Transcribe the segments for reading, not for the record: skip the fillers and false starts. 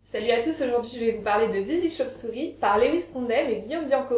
Salut à tous, aujourd'hui je vais vous parler de Zizi Chauve-souris par Lewis Trondheim et Guillaume Bianco.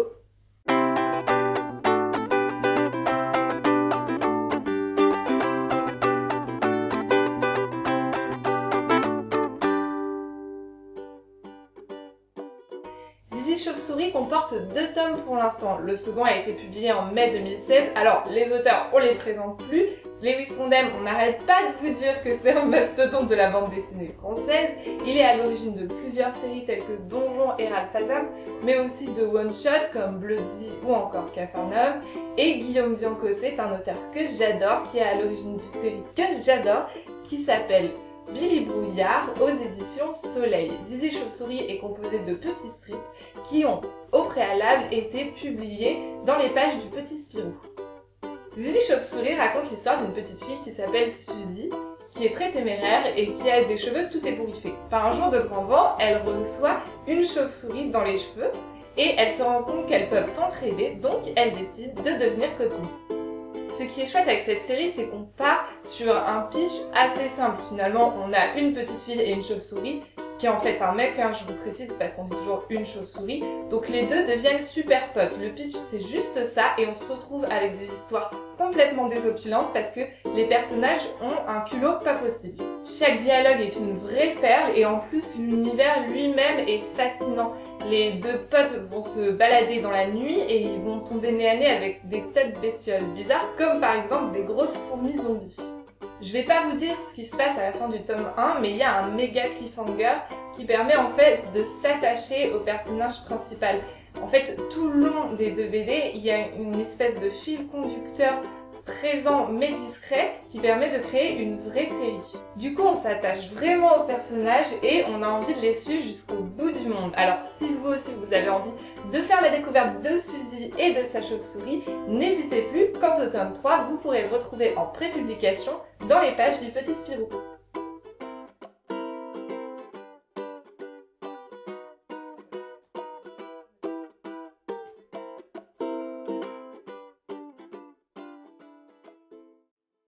Zizi Chauve-souris comporte 2 tomes pour l'instant. Le second a été publié en mai 2016. Alors, les auteurs, on les présente plus. Lewis Trondheim, on n'arrête pas de vous dire que c'est un mastodonte de la bande dessinée française. Il est à l'origine de plusieurs séries telles que Donjon et Ralphazam, mais aussi de one-shot comme Bloody ou encore Capharnaüm. Et Guillaume Bianco, c'est un auteur que j'adore, qui est à l'origine d'une série que j'adore, qui s'appelle Billy Brouillard aux éditions Soleil. Zizi Chauve-souris est composé de petits strips qui ont, au préalable, été publiés dans les pages du Petit Spirou. Zizi Chauve-souris raconte l'histoire d'une petite fille qui s'appelle Suzy, qui est très téméraire et qui a des cheveux tout ébouriffés. Par un jour de grand vent, elle reçoit une chauve-souris dans les cheveux et elle se rend compte qu'elles peuvent s'entraider, donc elle décide de devenir copine. Ce qui est chouette avec cette série, c'est qu'on part sur un pitch assez simple. Finalement, on a une petite fille et une chauve-souris, qui est en fait un mec, je vous précise, parce qu'on dit toujours une chauve-souris. Donc les deux deviennent super potes. Le pitch, c'est juste ça, et on se retrouve avec des histoires complètement désopilantes parce que les personnages ont un culot pas possible. Chaque dialogue est une vraie perle, et en plus, l'univers lui-même est fascinant. Les deux potes vont se balader dans la nuit et ils vont tomber nez à nez avec des têtes bestioles bizarres, comme par exemple des grosses fourmis zombies. Je vais pas vous dire ce qui se passe à la fin du tome 1, mais il y a un méga cliffhanger qui permet en fait de s'attacher au personnage principal. En fait, tout le long des 2 BD, il y a une espèce de fil conducteur présent mais discret qui permet de créer une vraie série. Du coup, on s'attache vraiment aux personnages et on a envie de les suivre jusqu'au bout du monde. Alors si vous aussi vous avez envie de faire la découverte de Suzy et de sa chauve-souris, n'hésitez plus, quant au tome 3, vous pourrez le retrouver en prépublication dans les pages du Petit Spirou.